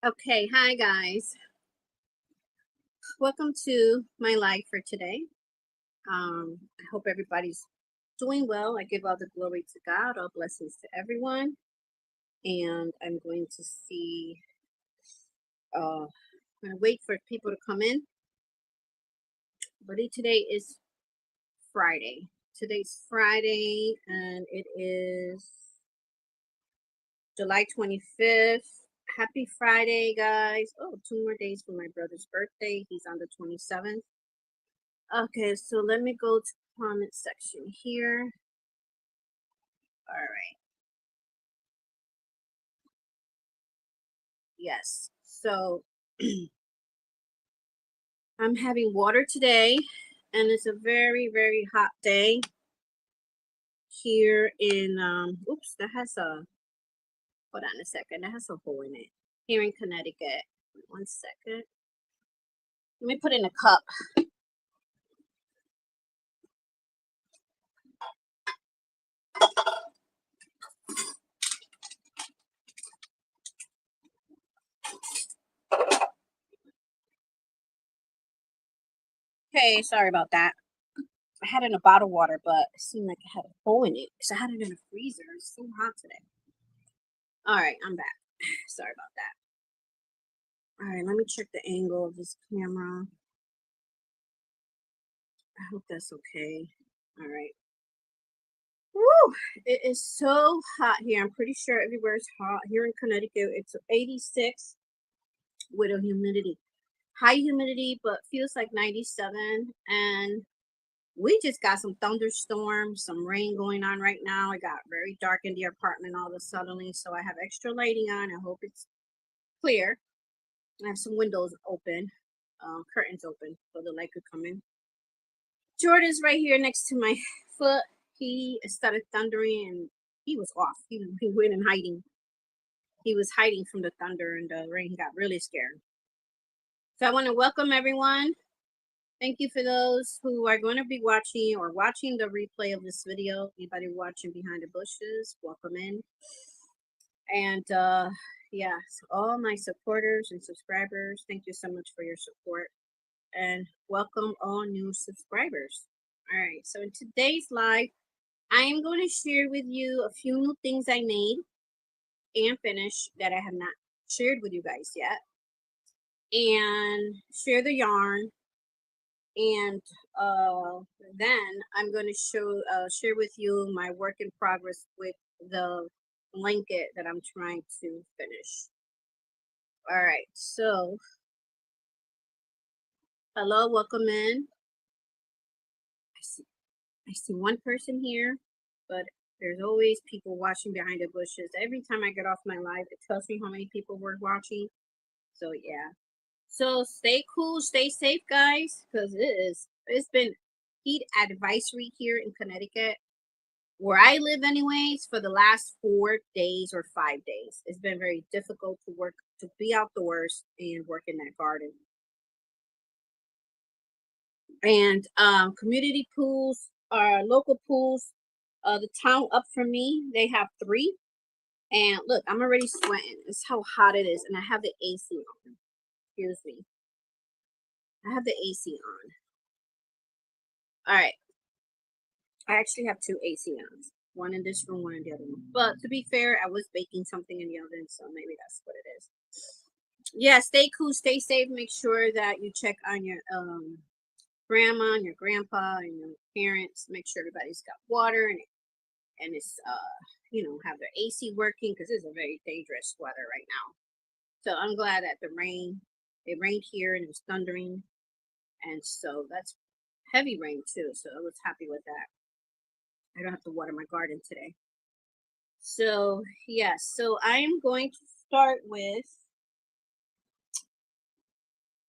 Okay, hi guys. Welcome to my live for today. I hope everybody's doing well. I give all the glory to God, all blessings to everyone. And I'm going to see, I'm going to wait for people to come in. But today is Friday. Today's Friday, and it is July 25th. Happy Friday, guys. Oh, 2 more days for my brother's birthday. He's on the 27th. Okay, so let me go to comment section here. All right. Yes. So I'm having water today, and it's a very, very hot day here in oops, that has a hold on a second. That has a hole in it. Here in Connecticut. 1 second. Let me put in a cup. Okay, sorry about that. I had it in a bottle of water, but it seemed like it had a hole in it because I had it in the freezer. It's so hot today. All right, I'm back. Sorry about that. All right, let me check the angle of this camera. I hope that's okay. All right. Woo! It is so hot here. I'm pretty sure everywhere is hot. Here in Connecticut, it's 86 with a humidity. High humidity, but feels like 97. And we just got some thunderstorms, some rain going on right now. It got very dark in the apartment all of a sudden. So I have extra lighting on. I hope it's clear. I have some windows open, curtains open so the light could come in. Jordan's right here next to my foot. He started thundering and he was off. He went in hiding. He was hiding from the thunder and the rain. He got really scared. So I want to welcome everyone. Thank you for those who are going to be watching or watching the replay of this video. Anybody watching behind the bushes, welcome in. And yeah, so all my supporters and subscribers, thank you so much for your support. And welcome all new subscribers. All right, so in today's live, I am going to share with you a few new things I made and finished that I have not shared with you guys yet. And share the yarn. And then I'm going to share with you my work in progress with the blanket that I'm trying to finish. All right, so hello, welcome in. I see one person here, but there's always people watching behind the bushes. Every time I get off my live, it tells me how many people were watching. So yeah. So stay cool, stay safe, guys, because it's been heat advisory here in Connecticut, where I live anyways, for the last 4 days or 5 days. It's been very difficult to be outdoors and work in that garden. And community pools, local pools, the town up from me, they have 3. And look, I'm already sweating. It's how hot it is. And I have the AC on. Excuse me. I have the AC on. All right. I actually have 2 AC ons. One in this room, one in the other room. But to be fair, I was baking something in the oven, so maybe that's what it is. Yeah, stay cool, stay safe. Make sure that you check on your grandma and your grandpa and your parents. Make sure everybody's got water and it's have their AC working, because it's a very dangerous weather right now. So I'm glad that it rained here and it was thundering, and so that's heavy rain too. So I was happy with that. I don't have to water my garden today. So yes, so I'm going to start with,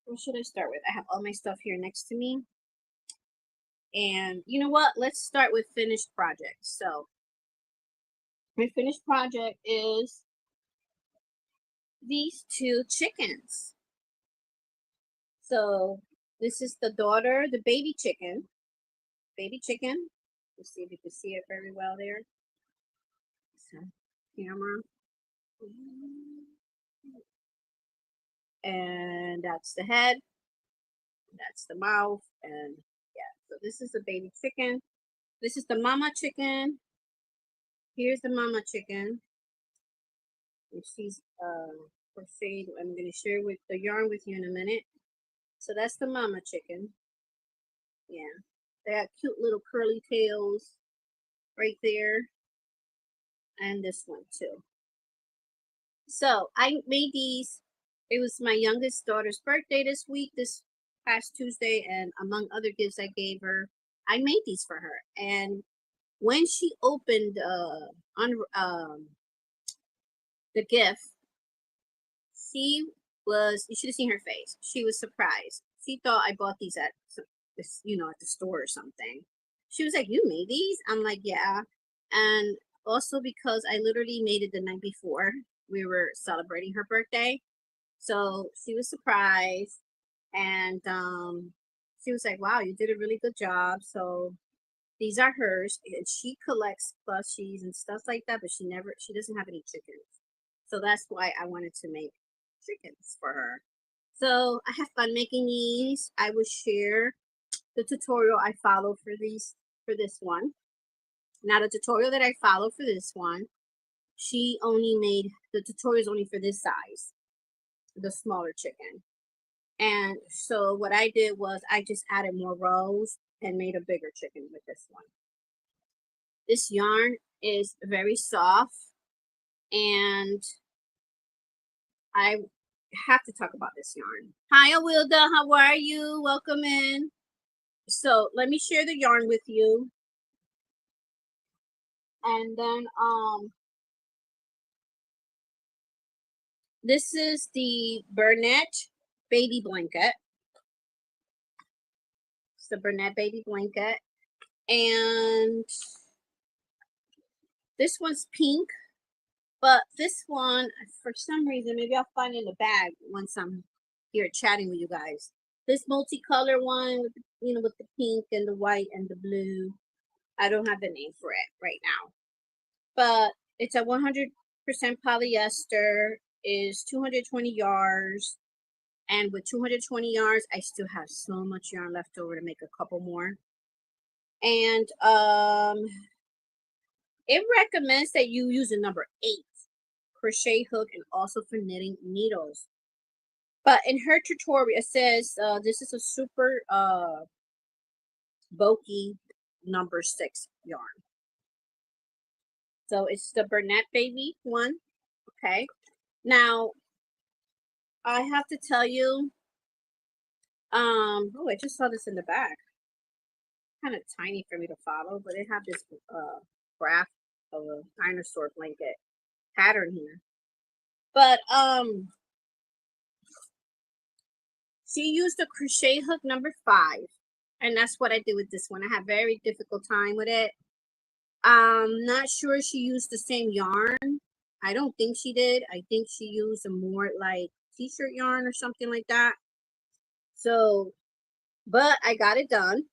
what should I start with? I have all my stuff here next to me. And you know what? Let's start with finished projects. So my finished project is these 2 chickens. So this is the daughter, the baby chicken. Baby chicken. Let's see if you can see it very well there. So, camera. and that's the head, that's the mouth, and yeah. So this is the baby chicken. This is the mama chicken. Here's the mama chicken. And she's crocheted. I'm gonna share with the yarn with you in a minute. So that's the mama chicken. Yeah. They got cute little curly tails right there. And this one too. So I made these. It was my youngest daughter's birthday this past Tuesday, and among other gifts I gave her, I made these for her. And when she opened the gift, you should have seen her face. She was surprised. She thought I bought these at this, at the store or something. She was like, "You made these?" I'm like, "Yeah." And also because I literally made it the night before we were celebrating her birthday. So she was surprised, and she was like, "Wow, you did a really good job." So these are hers, and she collects plushies and stuff like that, but she doesn't have any chickens. So that's why I wanted to make chickens for her. So I have fun making these. I will share the tutorial I follow for this one. Now the tutorial that I follow for this one, she only made the tutorials only for this size, the smaller chicken. And so what I did was I just added more rows and made a bigger chicken with this one. This yarn is very soft, and I have to talk about this yarn. Hi, Awilda. How are you? Welcome in. So let me share the yarn with you. And then this is the Burnett baby blanket. It's the Burnett baby blanket. And this one's pink. But this one, for some reason, maybe I'll find it in the bag once I'm here chatting with you guys. This multicolor one with with the pink and the white and the blue. I don't have the name for it right now. But it's a 100% polyester, is 220 yards. And with 220 yards, I still have so much yarn left over to make a couple more. And it recommends that you use a number 8 crochet hook, and also for knitting needles. But in her tutorial, it says this is a super bulky number 6 yarn. So it's the Burnett baby one. Okay. Now I have to tell you, oh, I just saw this in the back. Kind of tiny for me to follow, but it have this graph of a dinosaur blanket pattern here. But she used a crochet hook number 5, and that's what I did with this one. I had very difficult time with it. Not sure she used the same yarn. I don't think she did. I think she used a more like t-shirt yarn or something like that. So, but I got it done.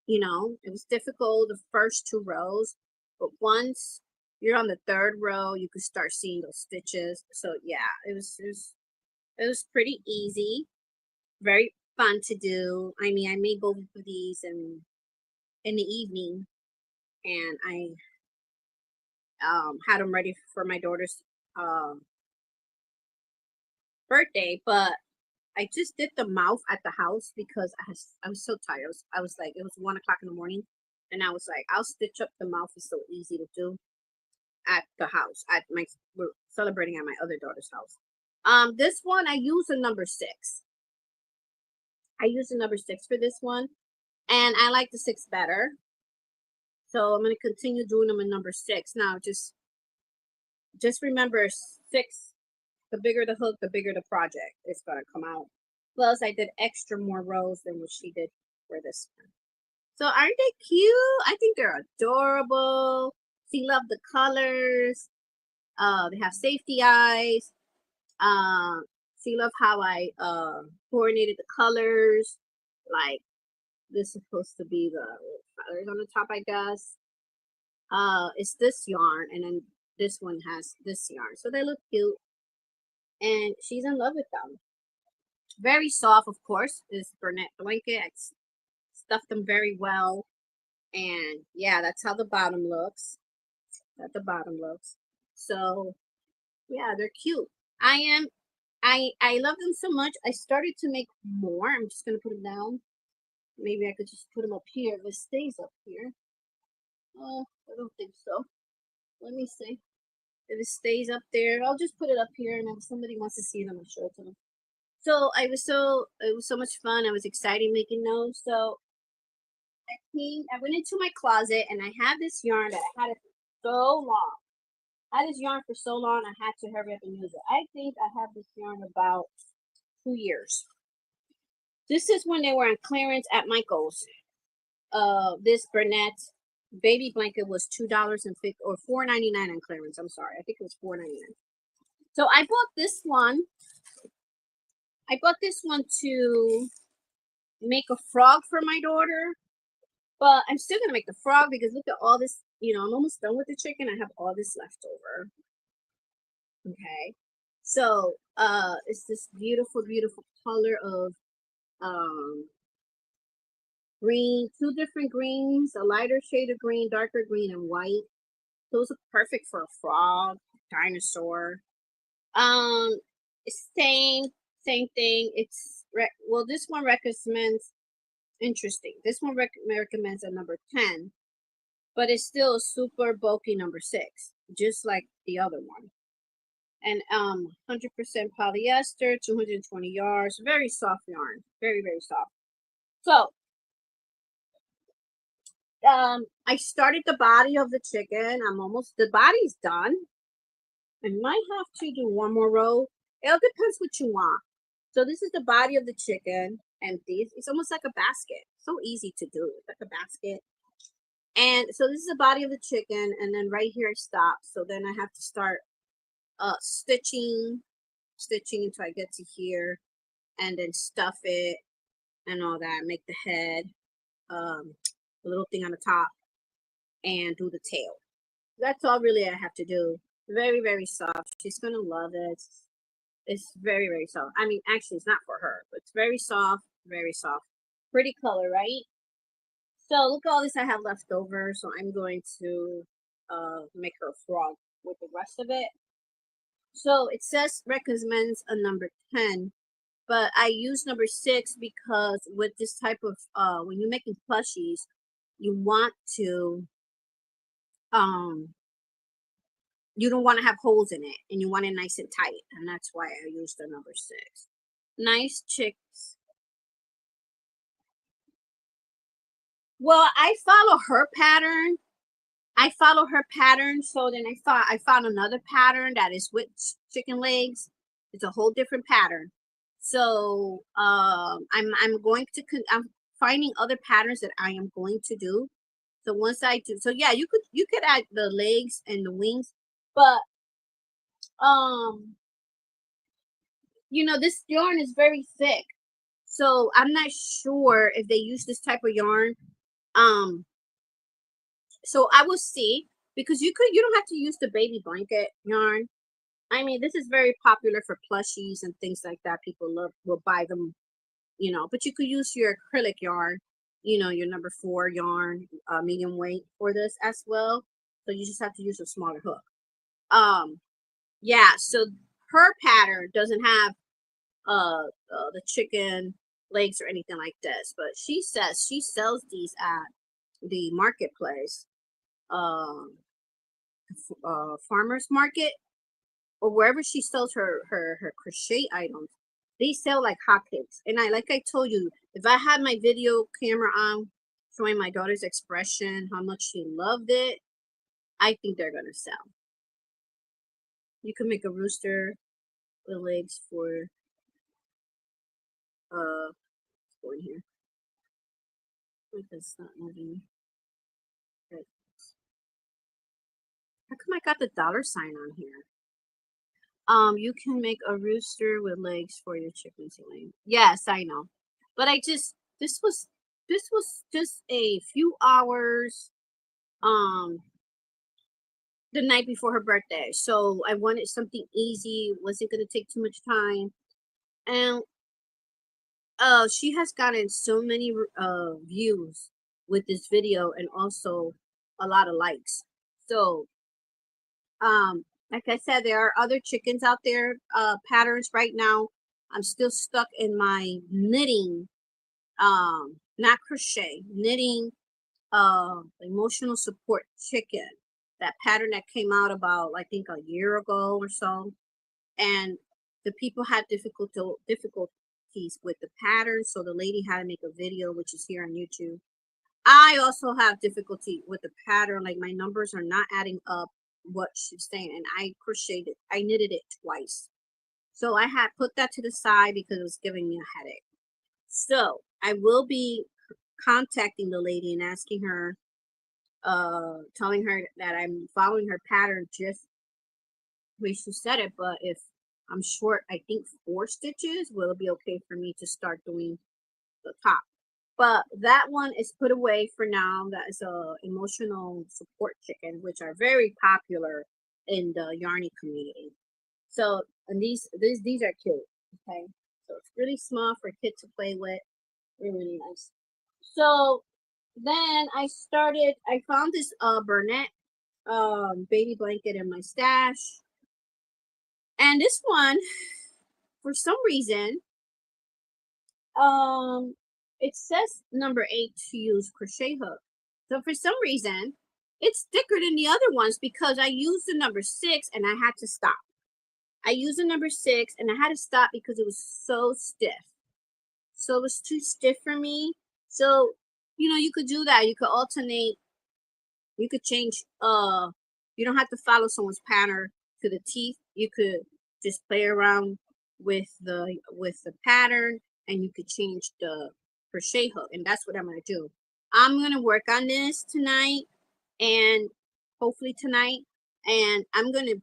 It was difficult the first 2 rows, but once you're on the 3rd row, you could start seeing those stitches. So yeah, it was pretty easy, very fun to do. I mean, I made both of these in the evening, and I had them ready for my daughter's birthday. But I just did the mouth at the house because I was so tired. I was like, it was 1 o'clock in the morning, and I was like, I'll stitch up the mouth. It's so easy to do at the house. We're celebrating at my other daughter's house. This one I use a number 6. I use a number 6 for this one, and I like the 6 better. So I'm going to continue doing them in number 6. Now, just remember 6, the bigger the hook, the bigger the project is going to come out. Plus, I did extra more rows than what she did for this one. So aren't they cute? I think they're adorable. She loved the colors. They have safety eyes. She loved how I coordinated the colors. Like, this is supposed to be the colors on the top, I guess. It's this yarn, and then this one has this yarn. So they look cute, and she's in love with them. Very soft, of course. This Bernette blanket, I stuffed them very well. And yeah, that's how the bottom looks. That the bottom looks. So yeah, they're cute. I love them so much. I started to make more. I'm just gonna put them down. Maybe I could just put them up here if it stays up here. Oh, I don't think so. Let me see. If it stays up there, I'll just put it up here, and if somebody wants to see them, I'll show it to them. So it was so much fun. I was excited making those. So I went into my closet, and I had this yarn that I had it for so long. I had this yarn for so long, I had to hurry up and use it. I think I have this yarn about 2 years. This is when they were on clearance at Michael's. This Bernette baby blanket was $2.50 or $4.99 on clearance. I'm sorry, I think it was $4.99. So I bought this one. I bought this one to make a frog for my daughter, but I'm still gonna make the frog because look at all this. You know, I'm almost done with the chicken. I have all this left over. Okay, so it's this beautiful, beautiful color of green, two different greens, a lighter shade of green, darker green, and white. Those are perfect for a frog, dinosaur. Um, same thing. It's well, this one recommends interesting. This one recommends a number 10, but it's still a super bulky number 6, just like the other one. And 100% polyester, 220 yards, very soft yarn, very soft. So I started the body of the chicken. The body's done. I might have to do one more row. It all depends what you want. So this is the body of the chicken, and it's almost like a basket. So easy to do, like a basket. And so this is the body of the chicken, and then right here I stop. So then I have to start stitching until I get to here, and then stuff it and all that. Make the head, a little thing on the top, and do the tail. That's all really I have to do. Very soft. She's gonna love it. It's very soft. I mean, actually, it's not for her, but it's very soft. Pretty color, right? So look at all this I have left over. So I'm going to make her a frog with the rest of it. So it says recommends a number 10, but I use number 6 because with this type of when you're making plushies, you want to you don't want to have holes in it, and you want it nice and tight, and that's why I use the number 6. Nice chicks. Well, I follow her pattern. So then I found another pattern that is with chicken legs. It's a whole different pattern. So I'm finding other patterns that I am going to do. So once I do, so yeah, you could add the legs and the wings, but you know, this yarn is very thick, so I'm not sure if they use this type of yarn. So I will see, because you don't have to use the baby blanket yarn. I mean, this is very popular for plushies and things like that. People will buy them, you know, but you could use your acrylic yarn, you know, your number 4 yarn, medium weight for this as well. So you just have to use a smaller hook. Yeah, so her pattern doesn't have the chicken legs or anything like this, but she says she sells these at the marketplace, farmers market, or wherever she sells her crochet items. They sell like hotcakes. And like I told you, if I had my video camera on showing my daughter's expression, how much she loved it, I think they're gonna sell. You can make a rooster with legs for go in here. It's not moving. Right. How come I got the $sign on here? You can make a rooster with legs for your chicken fillet. Yes, I know. But this was just a few hours the night before her birthday. So I wanted something easy, wasn't gonna take too much time. And she has gotten so many views with this video, and also a lot of likes. So like I said, there are other chickens out there, patterns. Right now I'm still stuck in my knitting, not crochet, knitting, emotional support chicken, that pattern that came out about, I think, a year ago or so. And the people had difficulties with the pattern, so the lady had to make a video, which is here on YouTube. I also have difficulty with the pattern, like my numbers are not adding up what she's saying, and I knitted it twice. So I had put that to the side because it was giving me a headache. So I will be contacting the lady and asking her, telling her that I'm following her pattern just the way she said it, but if I'm short, I think 4 stitches, will it be okay for me to start doing the top? But that one is put away for now. That is a emotional support chicken, which are very popular in the yarny community. So, and these are cute. Okay, so it's really small for kids to play with. Really nice. So then I found this Burnett baby blanket in my stash, and this one, for some reason, it says number 8 to use crochet hook. So for some reason, it's thicker than the other ones because I used the number 6 and I had to stop. I used the number 6 and I had to stop because it was so stiff. So it was too stiff for me. So, you could do that. You could alternate. You could change, you don't have to follow someone's pattern to the teeth. You could just play around with the pattern, and you could change the crochet hook, and that's what I'm going to do. I'm going to work on this tonight, and hopefully tonight, and I'm going to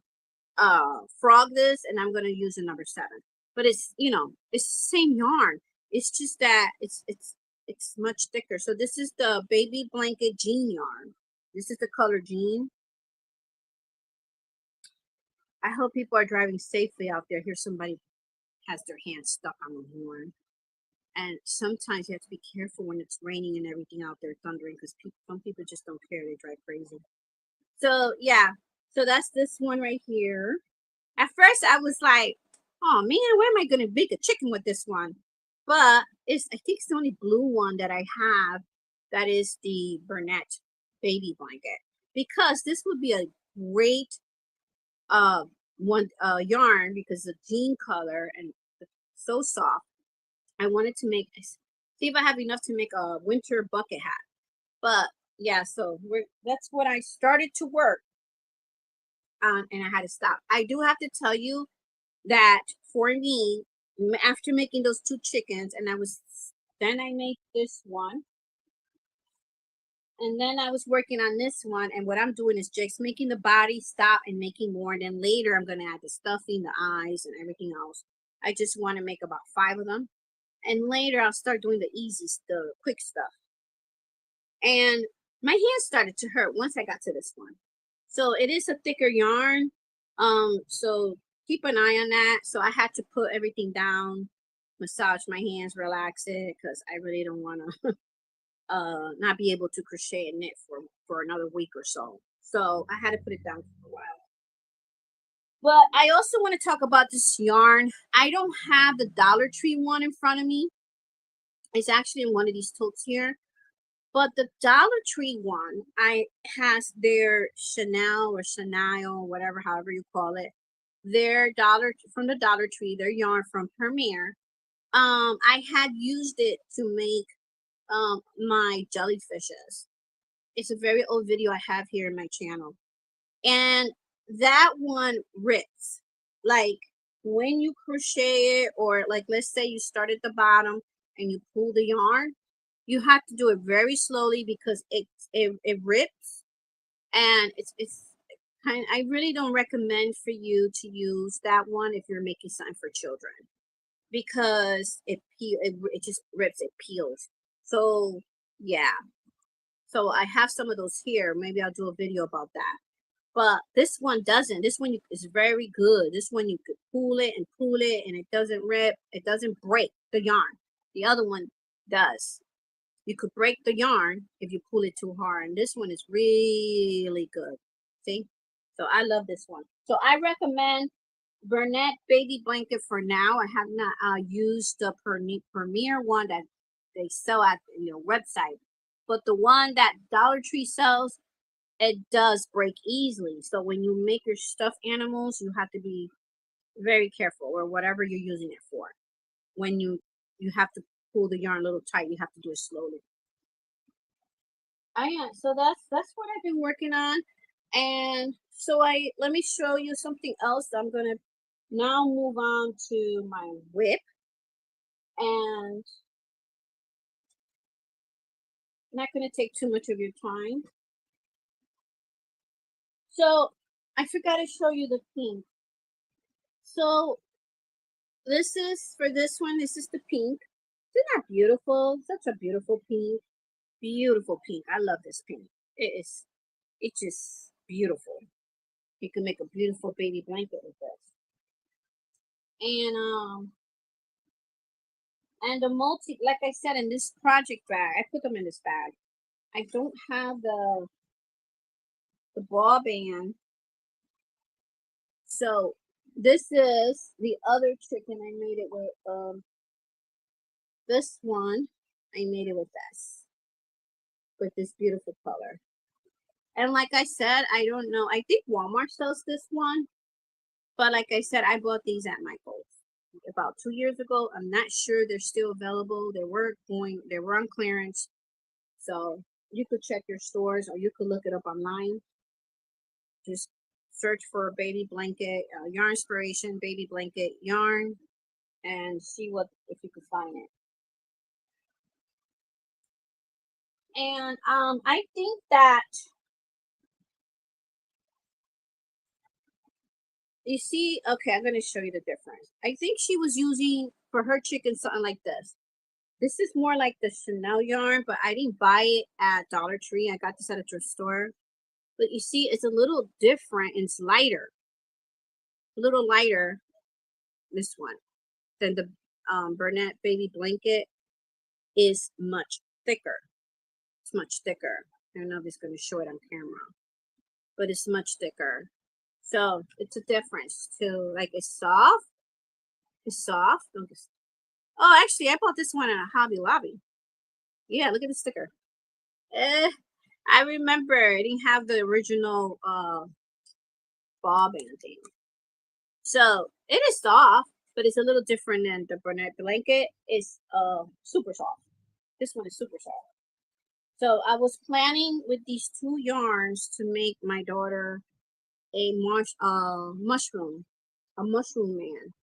frog this, and I'm going to use the number 7. But it's, it's the same yarn. It's just that it's much thicker. So this is the baby blanket jean yarn. This is the color jean. I hope people are driving safely out there. Here somebody has their hand stuck on the horn. And sometimes you have to be careful when it's raining and everything out there, thundering, because some people just don't care. They drive crazy. So yeah, so that's this one right here. At first I was like, oh man, where am I going to bake a chicken with this one? But I think it's the only blue one that I have that is the Burnett baby blanket, because this would be a great yarn, because the jean color and so soft. I wanted to see if I have enough to make a winter bucket hat. But yeah, so that's what I started to work on, and I had to stop. I do have to tell you that for me, after making those 2 chickens, and then I made this one, and then I was working on this one, and what I'm doing is just making the body, stop, and making more, and then later I'm going to add the stuffing, the eyes, and everything else. I just want to make about 5 of them, and later I'll start doing the quick stuff. And my hands started to hurt once I got to this one. So it is a thicker yarn, so keep an eye on that. So I had to put everything down, massage my hands, relax it, because I really don't want to not be able to crochet and knit for another week or so. So I had to put it down for a while. But I also want to talk about this yarn. I don't have the Dollar Tree one in front of me. It's actually in one of these totes here. But the Dollar Tree one, has their Chanel, whatever, however you call it, from the Dollar Tree, their yarn from Premier. I had used it to make my jellyfishes. It's a very old video I have here in my channel, and that one rips. Like when you crochet it, or like let's say you start at the bottom and you pull the yarn, you have to do it very slowly because it rips, and it's kind. I really don't recommend for you to use that one if you're making something for children, because it just rips, it peels. So yeah, so I have some of those here. Maybe I'll do a video about that. But this one doesn't. This one is very good. This one you could pull it, and it doesn't rip. It doesn't break the yarn. The other one does. You could break the yarn if you pull it too hard. And this one is really good. See? So I love this one. So I recommend Burnett Baby Blanket for now. I have not used the Premier one that they sell at your website. But the one that Dollar Tree sells, it does break easily. So when you make your stuffed animals, you have to be very careful, or whatever you're using it for. When you have to pull the yarn a little tight, you have to do it slowly. So that's what I've been working on. And so let me show you something else. I'm gonna now move on to my whip, and I'm not gonna take too much of your time. So I forgot to show you the pink. So this is for this one. This is the pink. Isn't that beautiful? Such a beautiful pink. Beautiful pink. I love this pink. It's just beautiful. You can make a beautiful baby blanket with this. And the like I said, in this project bag, I put them in this bag. I don't have the ball band. So this is the other chicken. I made it with this one. I made it with this beautiful color. And like I said, I don't know. I think Walmart sells this one. But like I said, I bought these at Michael's about 2 years ago. I'm not sure they're still available. They were on clearance. So you could check your stores, or you could look it up online. Just search for baby blanket, yarn inspiration, baby blanket yarn, and see if you could find it. And I think that, you see, okay, I'm going to show you the difference. I think she was using for her chicken something like this. This is more like the Chanel yarn, but I didn't buy it at Dollar Tree. I got this at a thrift store. But you see, it's a little different. It's lighter. A little lighter, this one, than the Burnett Baby Blanket. Is much thicker. It's much thicker. I don't know if it's going to show it on camera, but it's much thicker. So it's a difference too. Like it's soft. It's soft. Oh, actually, I bought this one at a Hobby Lobby. Yeah, look at the sticker. I remember I didn't have the original ball band thing. So it is soft, but it's a little different than the Burnett blanket. It's super soft. This one is super soft. So I was planning with these two yarns to make my daughter a mushroom man,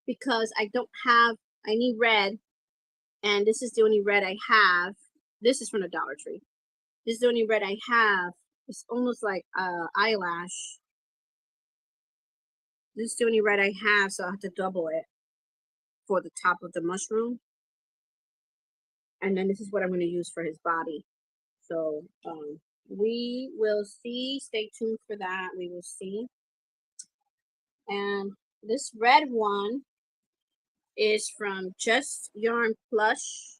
because I need red, and this is the only red I have. This is from the Dollar Tree. This is the only red I have. It's almost like eyelash. This is the only red I have, so I have to double it for the top of the mushroom. And then this is what I'm going to use for his body. So we will see. Stay tuned for that. We will see. And this red one is from Just Yarn Plush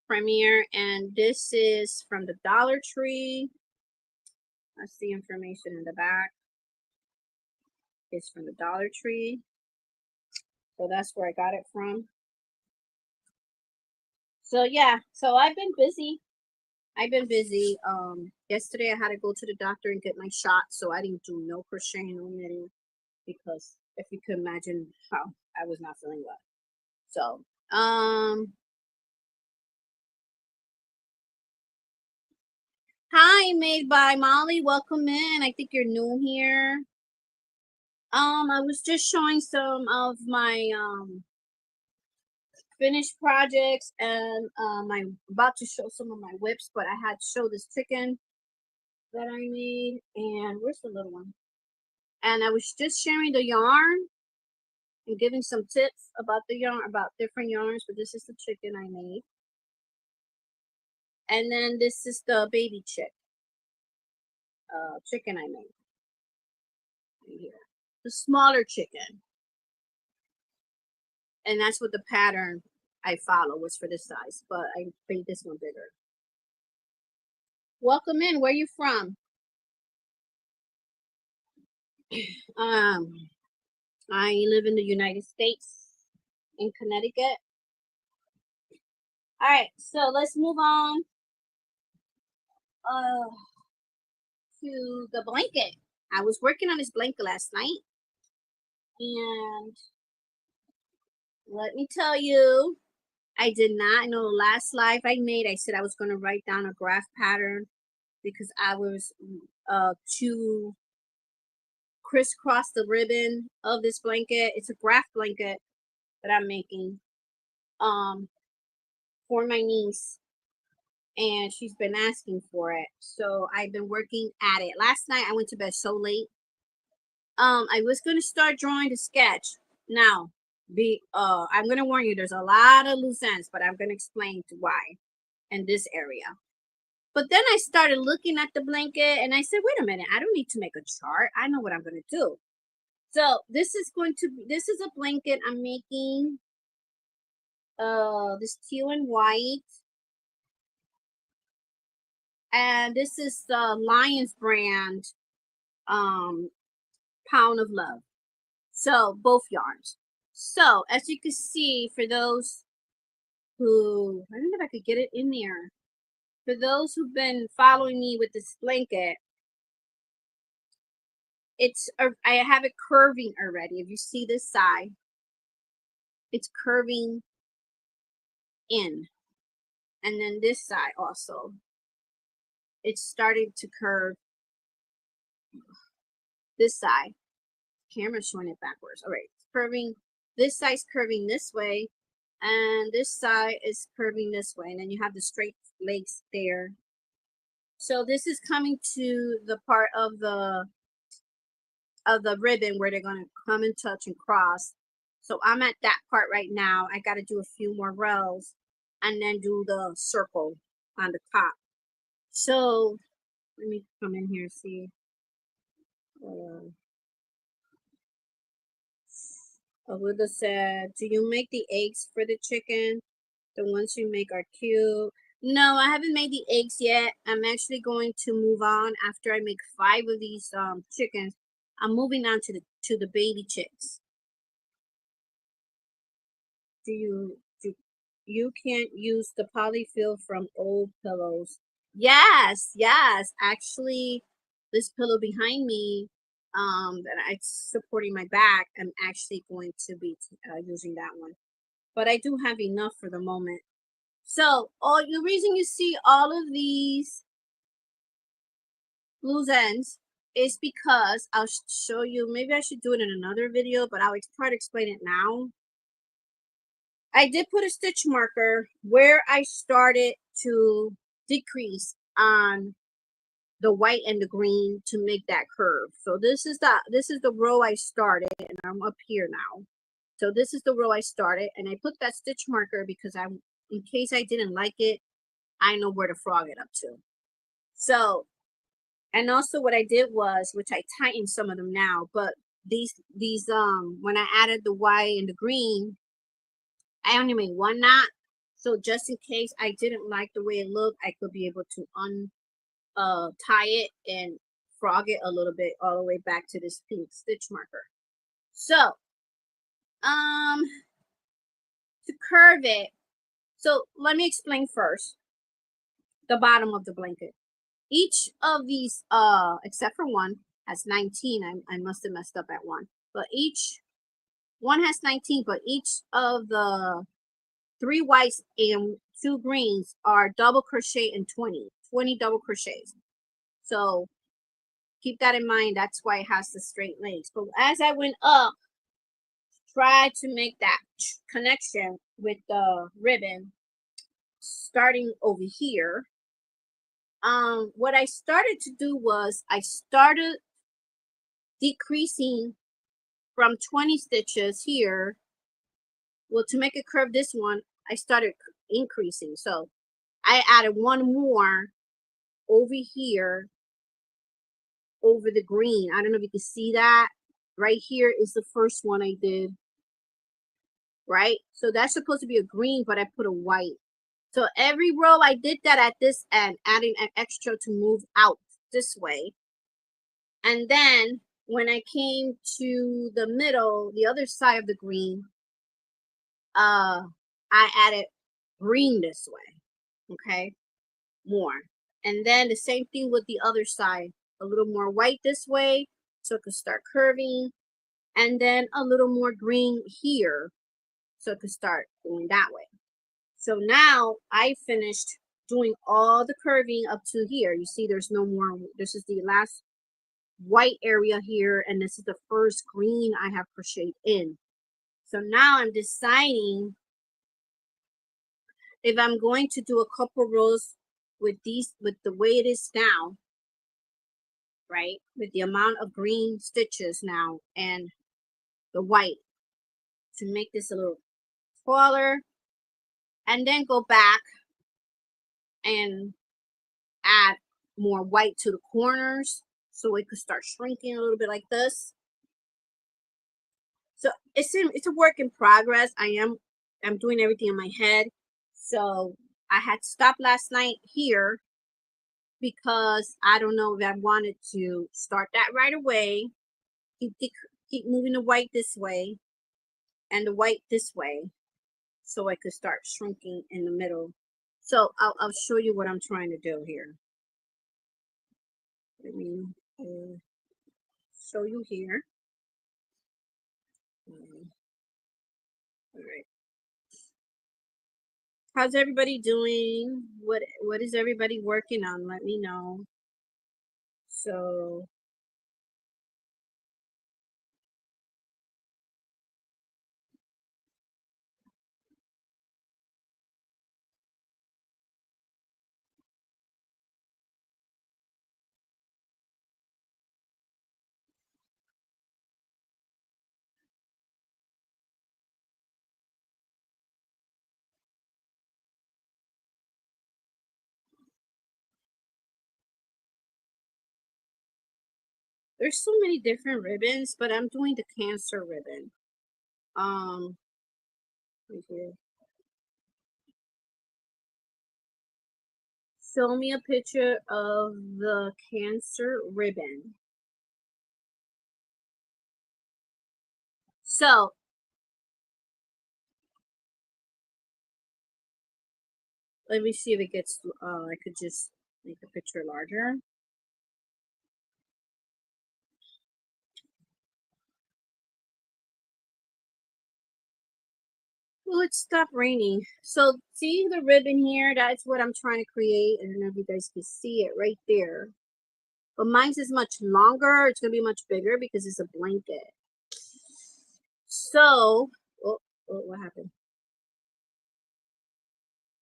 Premier, and this is from the Dollar Tree. That's the information in the back. It's from the Dollar Tree. So that's where I got it from. So yeah, so I've been busy. Yesterday I had to go to the doctor and get my shot, so I didn't do no crocheting, no knitting, because if you could imagine how I was not feeling well. So hi, Made by Molly, welcome in. I think you're new here. I was just showing some of my finished projects, and I'm about to show some of my whips, but I had to show this chicken that I made. And where's the little one? And I was just sharing the yarn and giving some tips about the yarn, about different yarns. But this is the chicken I made, and then this is the baby chicken I made. Right here, the smaller chicken. And that's what the pattern I follow was for this size, but I made this one bigger. Welcome in. Where you from? I live in the United States, in Connecticut. All right, so let's move on to the blanket. I was working on this blanket last night, and let me tell you, I did not know the last live I made. I said I was going to write down a graph pattern because I was to crisscross the ribbon of this blanket. It's a graph blanket that I'm making for my niece, and she's been asking for it. So I've been working at it. Last night I went to bed so late. I was going to start drawing the sketch. Now, I'm going to warn you, there's a lot of loose ends, but I'm going to explain why in this area. But then I started looking at the blanket and I said, wait a minute, I don't need to make a chart. I know what I'm going to do. So this is a blanket I'm making, this teal and white. And this is the Lions brand, Pound of Love. So both yarns. So as you can see, for those who, I don't know if I could get it in there. For those who've been following me with this blanket, I have it curving already. If you see this side, it's curving in. And then this side also, it's starting to curve this side. Camera's showing it backwards. All right, it's curving. This side's curving this way, and this side is curving this way. And then you have the straight legs there. So this is coming to the part of the ribbon where they're going to come and touch and cross. So I'm at that part right now. I got to do a few more rows and then do the circle on the top. So let me come in here and see. Aluda said, do you make the eggs for the chicken? The ones you make are cute. No, I haven't made the eggs yet. I'm actually going to move on after I make 5 of these chickens. I'm moving on to the baby chicks. You can't use the polyfill from old pillows? Yes. Actually, this pillow behind me, that it's supporting my back, I'm actually going to be using that one. But I do have enough for the moment. So the reason you see all of these loose ends is because I'll show you. Maybe I should do it in another video, but I'll try to explain it now. I did put a stitch marker where I started to decrease on the white and the green to make that curve. So this is the row I started, and I'm up here now. So this is the row I started, and I put that stitch marker because in case I didn't like it, I know where to frog it up to. So, and also what I did was, which I tightened some of them now, but these when I added the white and the green, I only made 1 knot. So just in case I didn't like the way it looked, I could be able to tie it and frog it a little bit all the way back to this pink stitch marker. So to curve it, so let me explain first the bottom of the blanket. Each of these except for one has 19. I must have messed up at one, but each one has 19, but each of the 3 whites and 2 greens are double crochet and 20 double crochets. So keep that in mind. That's why it has the straight legs. But as I went up, try to make that connection with the ribbon starting over here. What I started to do was I started decreasing from 20 stitches here. Well, to make it curve this one, I started increasing. So I added 1 more over here over the green. I don't know if you can see that. Right here is the first one I did. right? So that's supposed to be a green, but I put a white. So every row I did that at this end, adding an extra to move out this way. And then when I came to the middle, the other side of the green, I added green this way, okay, more. And then the same thing with the other side, a little more white this way, so it could start curving, and then a little more green here, so it could start going that way. So now I finished doing all the curving up to here. You see there's no more, this is the last white area here, and this is the first green I have crocheted in. So now I'm deciding if I'm going to do a couple rows with these, with the way it is now, right, with the amount of green stitches now and the white, to make this a little taller, and then go back and add more white to the corners so it could start shrinking a little bit like this. So it's a work in progress. I'm doing everything in my head. So I had stopped last night here because I don't know if I wanted to start that right away. Keep moving the white this way and the white this way, so I could start shrinking in the middle. So I'll show you what I'm trying to do here. Let me show you here. All right. How's everybody doing? What is everybody working on? Let me know. So there's so many different ribbons, but I'm doing the Cancer ribbon. Right here. Show me a picture of the Cancer ribbon. So let me see if it gets, I could just make the picture larger. Well, it stopped raining. So see the ribbon here? That's what I'm trying to create. I don't know if you guys can see it right there. But mine's is much longer. It's going to be much bigger because it's a blanket. So, what happened?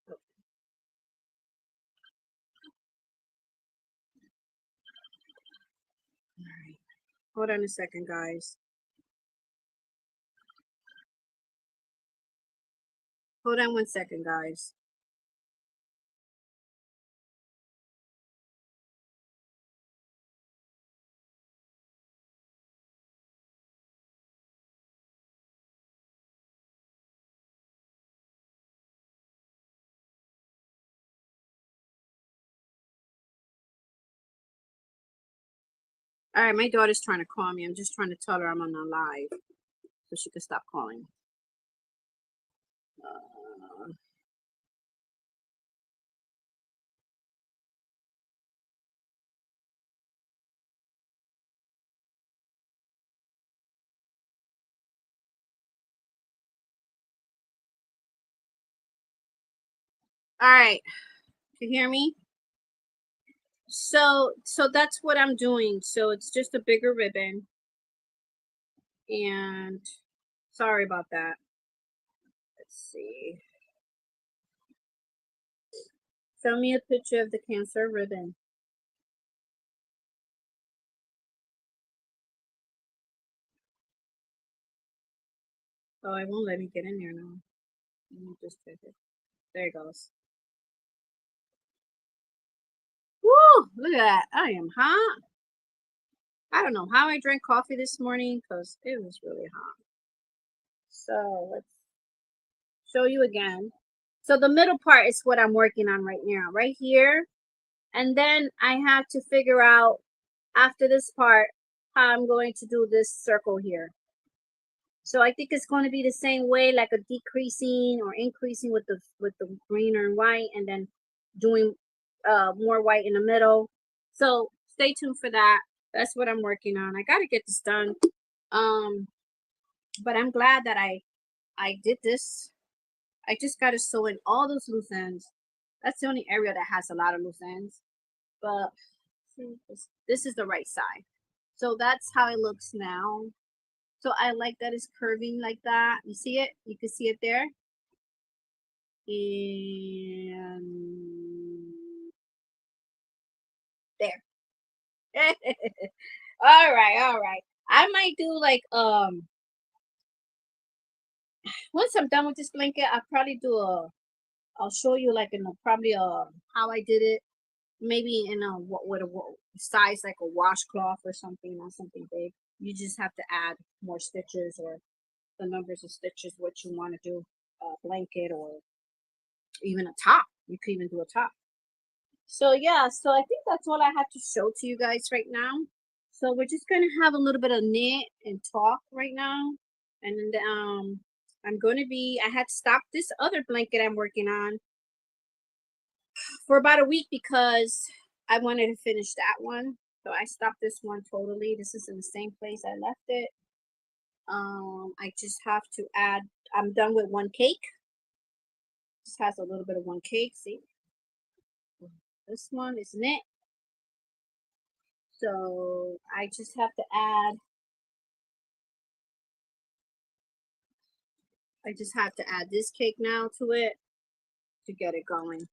Oh, all right. Hold on a second, guys. Hold on 1 second, guys. All right, my daughter's trying to call me. I'm just trying to tell her I'm on a live so she can stop calling. Uh, all right, can you hear me? So that's what I'm doing. So it's just a bigger ribbon. And sorry about that. Let's see. Show me a picture of the Cancer ribbon. Oh, it won't let me get in there now. Let me just check it. There it goes. Woo! Look at that. I am hot. I don't know how I drank coffee this morning because it was really hot. So let's show you again. So the middle part is what I'm working on right now, right here. And then I have to figure out after this part how I'm going to do this circle here. So I think it's going to be the same way, like a decreasing or increasing with the green and white, and then doing more white in the middle. So stay tuned for that. That's what I'm working on. I got to get this done. But I'm glad that I did this. I just got to sew in all those loose ends. That's the only area that has a lot of loose ends. But this is the right side. So that's how it looks now. So I like that it's curving like that. You see it? You can see it there. And there. All right, all right. I might do like once I'm done with this blanket, I'll probably do I'll show you like in a probably how I did it. Maybe in a what would a size like a washcloth or something, not something big. You just have to add more stitches or the numbers of stitches what you want to do, a blanket or even a top. You could even do a top. So yeah, so I think that's all I have to show to you guys right now. So we're just gonna have a little bit of knit and talk right now, and I'm gonna be. I had stopped this other blanket I'm working on for about a week because I wanted to finish that one. So I stopped this one totally. This is in the same place I left it. I just have to add. I'm done with one cake. Just has a little bit of one cake. See, this one is knit. So I just have to add. I just have to add this cake now to it to get it going.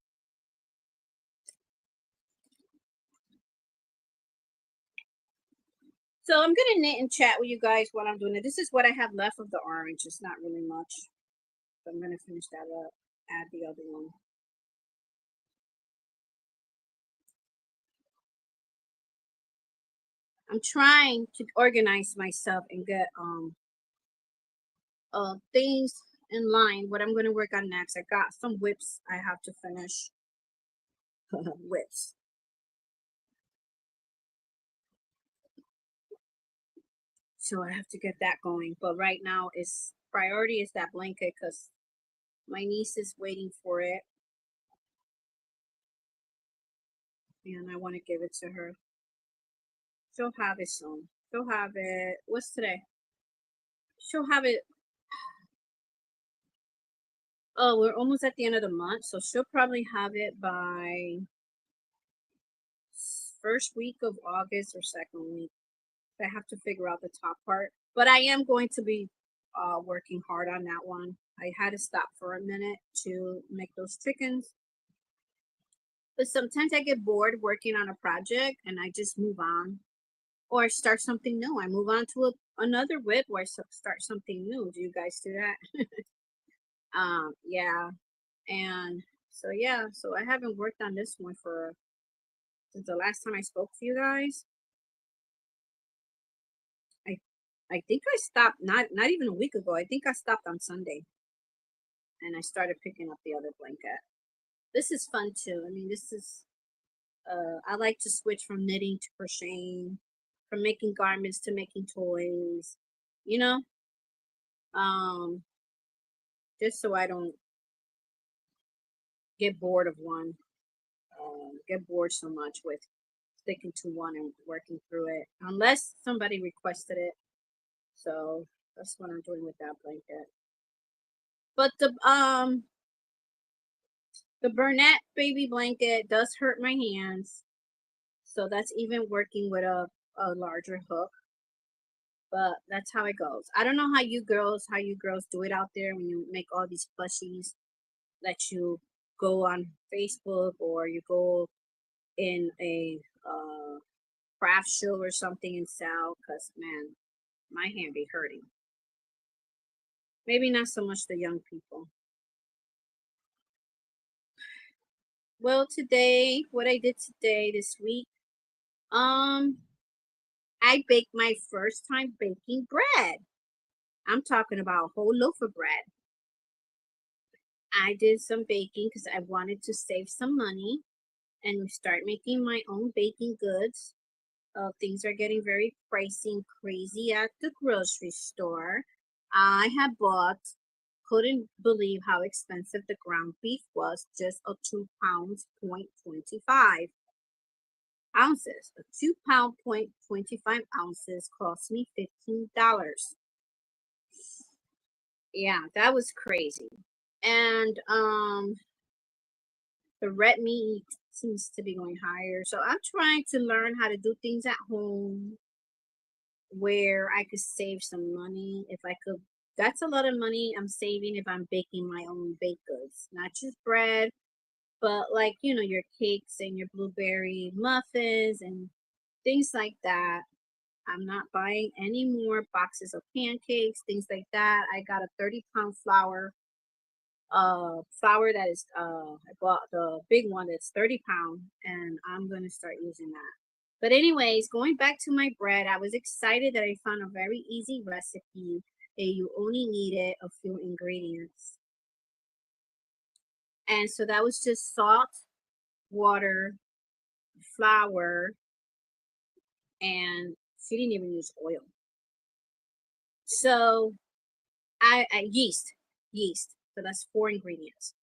So I'm gonna knit and chat with you guys while I'm doing it. This is what I have left of the orange. It's not really much. So I'm gonna finish that up. Add the other one. I'm trying to organize myself and get things in line. What I'm gonna work on next. I got some whips I have to finish. Whips. So I have to get that going. But right now is priority is that blanket because my niece is waiting for it. And I want to give it to her. She'll have it soon. She'll have it. What's today? She'll have it. Oh, we're almost at the end of the month, so she'll probably have it by first week of August or second week. I have to figure out the top part, but I am going to be working hard on that one. I had to stop for a minute to make those chickens, but sometimes I get bored working on a project and I just move on or start something new. I move on to another whip or start something new. Do you guys do that? Yeah, and so yeah, so I haven't worked on this one for since the last time I spoke to you guys. I I think I stopped not even a week ago. I think I stopped on Sunday and I started picking up the other blanket. This is fun too. I mean, this is I like to switch from knitting to crocheting, from making garments to making toys. You know, um, just so I don't get bored of one. Get bored so much with sticking to one and working through it, unless somebody requested it. So that's what I'm doing with that blanket. But the Burnett baby blanket does hurt my hands. So that's even working with a larger hook. But that's how it goes. I don't know how you girls do it out there when you make all these plushies that you go on Facebook or you go in a craft show or something and sell. Cause man, my hand be hurting. Maybe not so much the young people. Well, today, what I did today this week, um, I baked my first time baking bread. I'm talking about a whole loaf of bread. I did some baking because I wanted to save some money and start making my own baking goods. Things are getting very pricey and crazy at the grocery store. I had bought, couldn't believe how expensive the ground beef was, just a 2 pounds, 0.25 ounces. A 2 pound, 0.25 ounces cost me $15. Yeah, that was crazy. And the red meat seems to be going higher. So I'm trying to learn how to do things at home where I could save some money. If I could, that's a lot of money I'm saving if I'm baking my own baked goods, not just bread, but like, you know, your cakes and your blueberry muffins and things like that. I'm not buying any more boxes of pancakes, things like that. I got a 30-pound flour that is I bought the big one that's 30 pound, and I'm gonna start using that. But anyways, going back to my bread, I was excited that I found a very easy recipe that you only needed a few ingredients. And so that was just salt, water, flour, and she didn't even use oil. So I yeast. So that's 4 ingredients.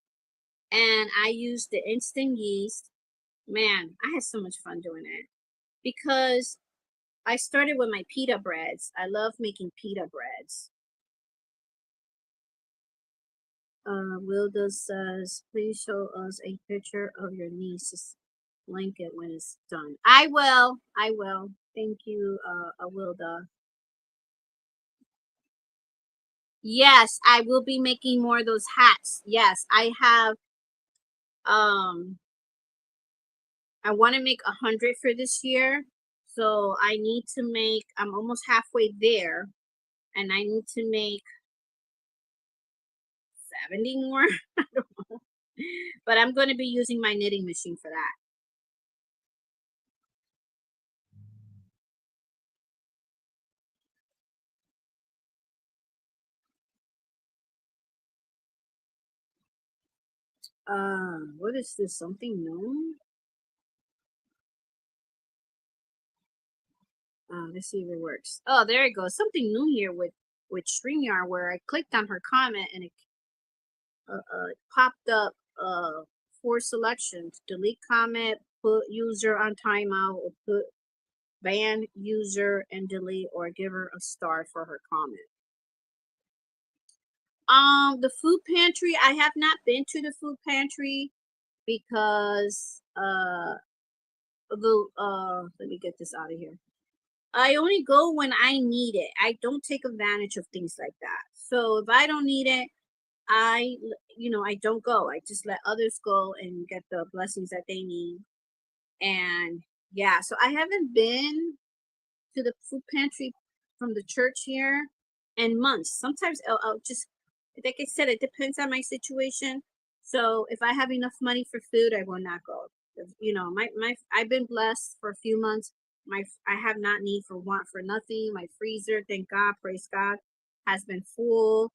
And I used the instant yeast. Man, I had so much fun doing it because I started with my pita breads. I love making pita breads. Wilda says, please show us a picture of your niece's blanket when it's done. I will. I will. Thank you, Wilda. Yes, I will be making more of those hats. Yes, I have, I want to make 100 for this year. So I need to make, I'm almost halfway there, and I need to make 70 more. I don't know. But I'm going to be using my knitting machine for that. What is this? Something new? Let's see if it works. Oh, there it goes. Something new here with StreamYard, where I clicked on her comment and it popped up 4 selections: delete comment, put user on timeout, or put ban user and delete, or give her a star for her comment. The food pantry, I have not been to the food pantry because let me get this out of here. I only go when I need it. I don't take advantage of things like that. So if I don't need it, I, I don't go. I just let others go and get the blessings that they need. And yeah, so I haven't been to the food pantry from the church here in months. Sometimes I'll just, like I said, it depends on my situation. So if I have enough money for food, I will not go. I've been blessed for a few months. I have not need for want for nothing. My freezer, thank God, praise God, has been full.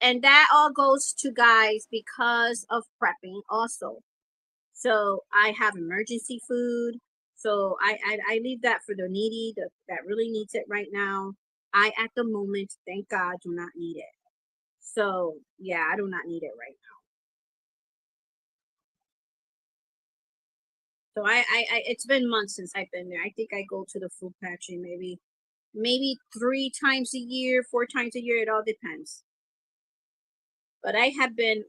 And that all goes to, guys, because of prepping also. So I have emergency food. So I leave that for the needy, that really needs it right now. I, at the moment, thank God, do not need it. So yeah, I do not need it right now. So it's been months since I've been there. I think I go to the food pantry maybe 3 times a year, 4 times a year. It all depends. But I have been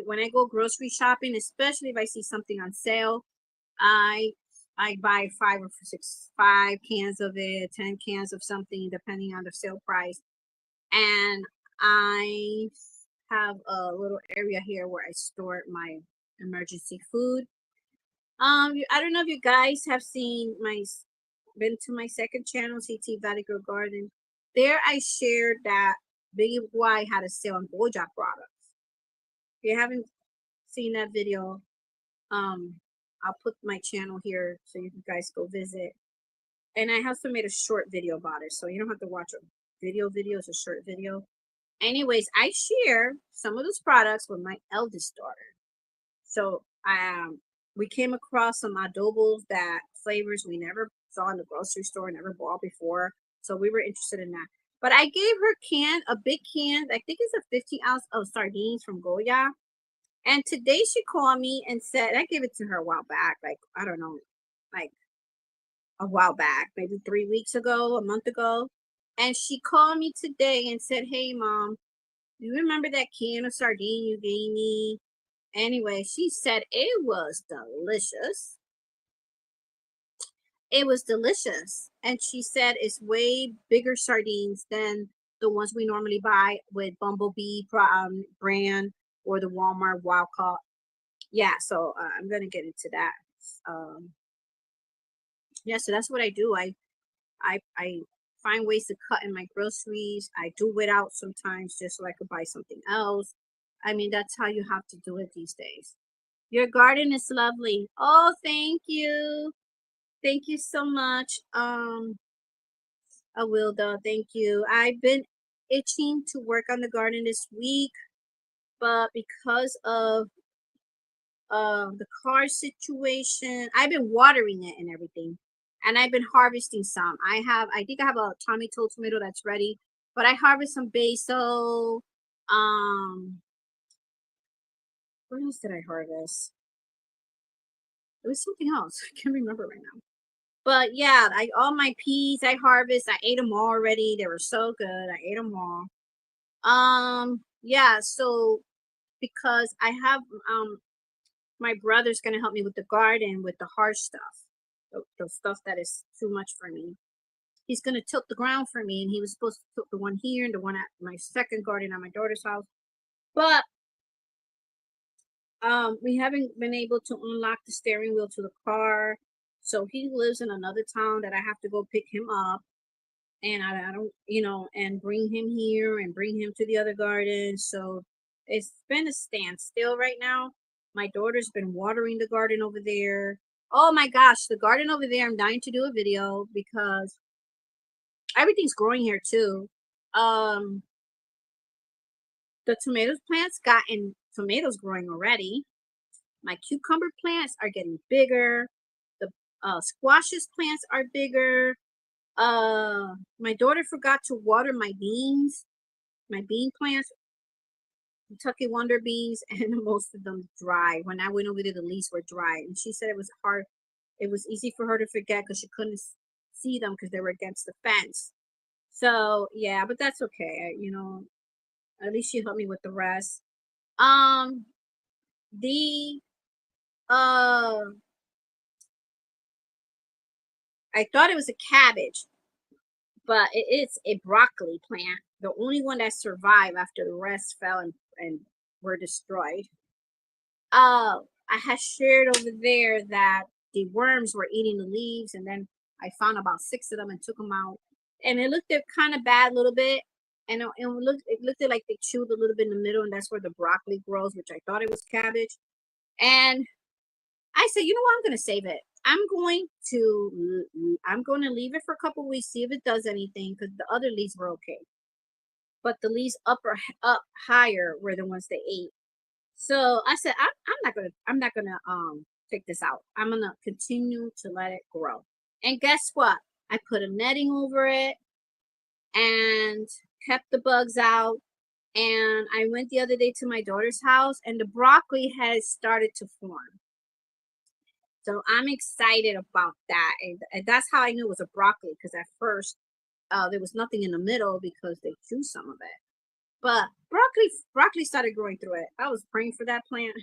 when I go grocery shopping, especially if I see something on sale, I I buy 5 cans of it, 10 cans of something, depending on the sale price. And I have a little area here where I store my emergency food. I don't know if you guys have been to my second channel, CT Valley Girl Garden. There I shared that Biggie Boy had a sale on Bojack products. If you haven't seen that video, um, I'll put my channel here so you guys go visit. And I also made a short video about it, so you don't have to watch a video. It's a short video. Anyways, I share some of those products with my eldest daughter. So we came across some adobos that flavors we never saw in the grocery store, never bought before. So we were interested in that. But I gave her a big can, I think it's a 50-ounce of sardines from Goya. And today she called me and said, I gave it to her a while back, like, I don't know, like a while back, maybe 3 weeks ago, a month ago. And she called me today and said, hey, Mom, do you remember that can of sardine you gave me? Anyway, she said it was delicious. It was delicious. And she said it's way bigger sardines than the ones we normally buy with Bumblebee brand or the Walmart Wild Caught. Yeah, so I'm going to get into that. Um, yeah, so that's what I do. I find ways to cut in my groceries. I do it out sometimes just so I could buy something else. I mean, that's how you have to do it these days. Your garden is lovely. Oh, thank you. Thank you so much. Awilda, thank you. I've been itching to work on the garden this week, but because of the car situation, I've been watering it and everything. And I've been harvesting some. I think I have a Tommy Toe tomato that's ready, but I harvest some basil. Um, what else did I harvest? It was something else. I can't remember right now. But yeah, all my peas I harvest. I ate them all already. They were so good. I ate them all. Yeah. So because I have my brother's gonna help me with the garden with the hard stuff, the stuff that is too much for me. He's gonna tilt the ground for me, and he was supposed to tilt the one here and the one at my second garden at my daughter's house. But we haven't been able to unlock the steering wheel to the car. So he lives in another town that I have to go pick him up. And I don't, and bring him here and bring him to the other garden. So it's been a standstill right now. My daughter's been watering the garden over there. Oh my gosh, the garden over there, I'm dying to do a video because everything's growing here too. Um, the tomatoes plants gotten tomatoes growing already. My cucumber plants are getting bigger. The squashes plants are bigger. My daughter forgot to water my beans, my bean plants, Kentucky Wonder beans, and most of them dry. When I went over there, the leaves were dry, and she said it was hard. It was easy for her to forget because she couldn't see them because they were against the fence. So yeah, but that's okay. At least she helped me with the rest. Um, the I thought it was a cabbage, but it is a broccoli plant. The only one that survived after the rest fell and were destroyed. I had shared over there that the worms were eating the leaves, and then I found about 6 of them and took them out. And it looked kind of bad a little bit. And it looked like they chewed a little bit in the middle, and that's where the broccoli grows, which I thought it was cabbage. And I said, you know what, I'm gonna save it. I'm going to leave it for a couple weeks, see if it does anything, because the other leaves were okay. But the leaves up higher were the ones they ate. So I said, I'm not gonna take this out. I'm gonna continue to let it grow. And guess what? I put a netting over it and kept the bugs out. And I went the other day to my daughter's house, and the broccoli has started to form. So I'm excited about that. And that's how I knew it was a broccoli, because at first there was nothing in the middle because they chewed some of it. But broccoli started growing through it. I was praying for that plant.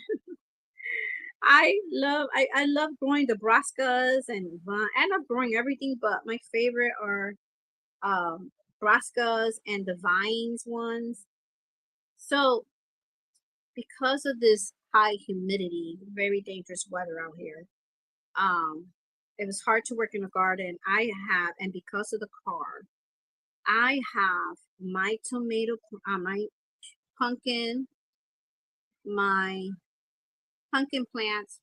I love growing the brassicas and I love growing everything, but my favorite are brassicas and the vines ones. So because of this high humidity, very dangerous weather out here, um, it was hard to work in a garden. And because of the car, I have my my pumpkin, my pumpkin plants,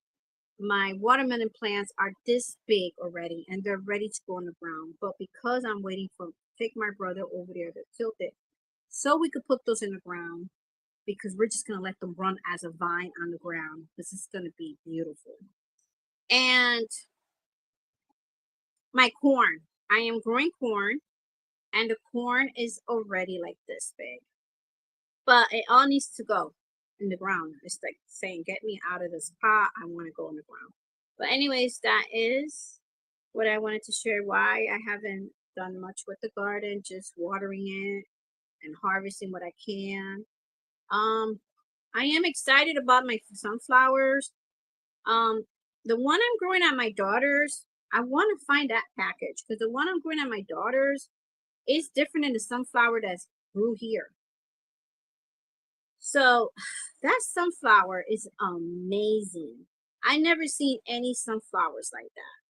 my watermelon plants are this big already, and they're ready to go on the ground. But because I'm waiting for take my brother over there to tilt it, so we could put those in the ground, because we're just going to let them run as a vine on the ground. This is going to be beautiful. And my corn, I am growing corn, and the corn is already like this big, but it all needs to go in the ground. It's like saying, get me out of this pot, I want to go in the ground. But anyways, that is what I wanted to share. Why I haven't done much with the garden, just watering it and harvesting what I can. I am excited about my sunflowers. The one I'm growing at my daughter's, I want to find that package, because the one I'm growing at my daughter's is different than the sunflower that's grew here. So that sunflower is amazing. I never seen any sunflowers like that.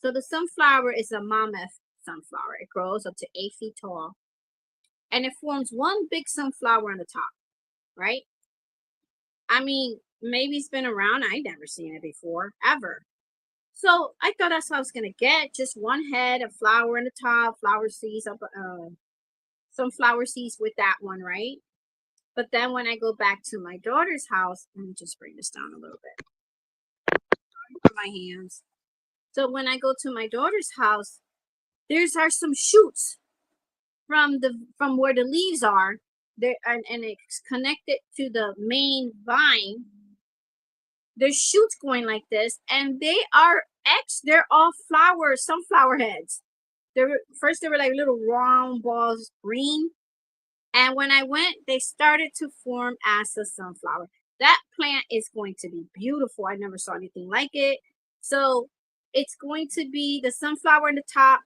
So the sunflower is a mammoth sunflower. It grows up to 8 feet tall, and it forms one big sunflower on the top, right? I mean, maybe it's been around. I never seen it before, ever. So I thought that's what I was gonna get. Just one head of flower in the top, flower seeds up, some flower seeds with that one, right? But then when I go back to my daughter's house, let me just bring this down a little bit for my hands. So when I go to my daughter's house, there's are some shoots from where the leaves are there, and it's connected to the main vine. There's shoots going like this, and they're all sunflower heads. First they were like little round balls, green, and when I went, they started to form as a sunflower. That plant is going to be beautiful. I never saw anything like it. So it's going to be the sunflower in the top,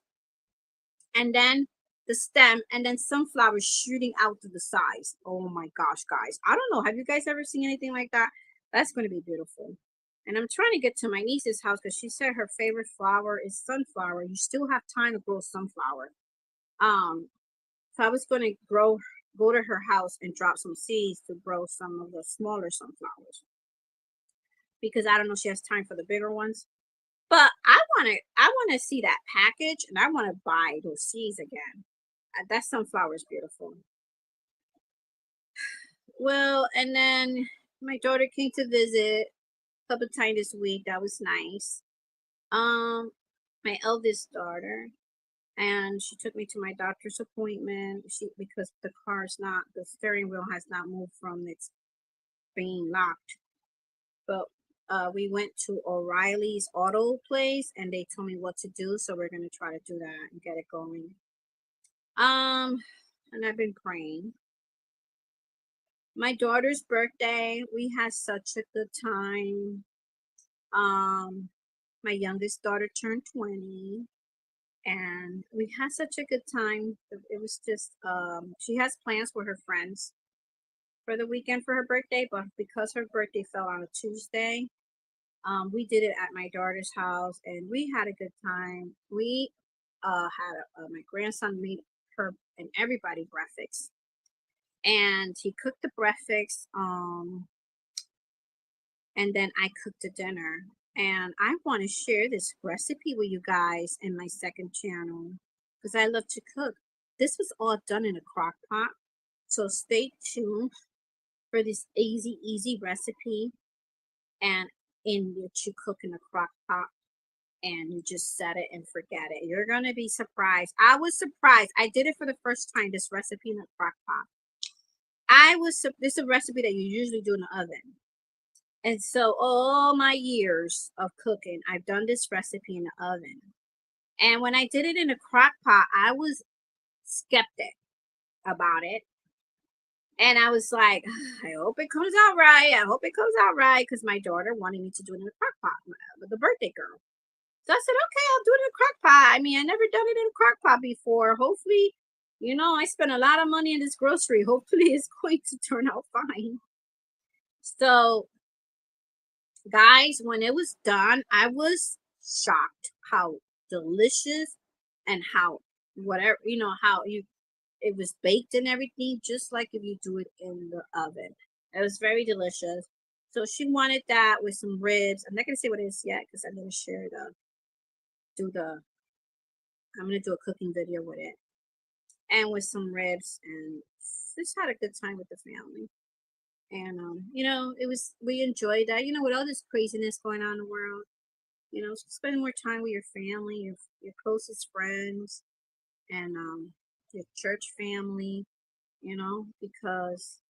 and then the stem, and then sunflowers shooting out to the sides. Oh my gosh, guys. I don't know. Have you guys ever seen anything like that? That's going to be beautiful. And I'm trying to get to my niece's house, because she said her favorite flower is sunflower. You still have time to grow sunflower. So I was going to go to her house and drop some seeds to grow some of the smaller sunflowers, because I don't know if she has time for the bigger ones. But I want to see that package, and I want to buy those seeds again. That sunflower is beautiful. Well, and then my daughter came to visit a couple times this week. That was nice. My eldest daughter, and she took me to my doctor's appointment. Because the steering wheel has not moved from its being locked. But we went to O'Reilly's auto place, and they told me what to do, so we're gonna try to do that and get it going. And I've been praying. My daughter's birthday, we had such a good time. My youngest daughter turned 20, and we had such a good time. It was just she has plans with her friends for the weekend for her birthday, but because her birthday fell on a Tuesday, we did it at my daughter's house, and we had a good time. We had my grandson made her and everybody breakfast, and he cooked the breakfast, and then I cooked the dinner. And I want to share this recipe with you guys in my second channel, because I love to cook. This was all done in a crock pot, so stay tuned for this easy recipe, and in which you cook in a crock pot, and you just set it and forget it. You're gonna be surprised. I was surprised. I did it for the first time, this recipe in a crock pot. This is a recipe that you usually do in the oven. And so all my years of cooking, I've done this recipe in the oven. And when I did it in a crock pot, I was skeptic about it. And I was like, I hope it comes out right. I hope it comes out right. Because my daughter wanted me to do it in a crock pot with the birthday girl. So I said, okay, I'll do it in a crock pot. I mean, I never done it in a crock pot before. Hopefully, I spent a lot of money in this grocery. Hopefully it's going to turn out fine. So guys, when it was done, I was shocked how delicious, and how whatever, it was baked and everything, just like if you do it in the oven. It was very delicious. So she wanted that with some ribs. I'm not gonna say what it is yet, because I'm gonna I'm gonna do a cooking video with it. and with some ribs, and just had a good time with the family. And we enjoyed that. With all this craziness going on in the world, spend more time with your family, your closest friends, and your church family. Because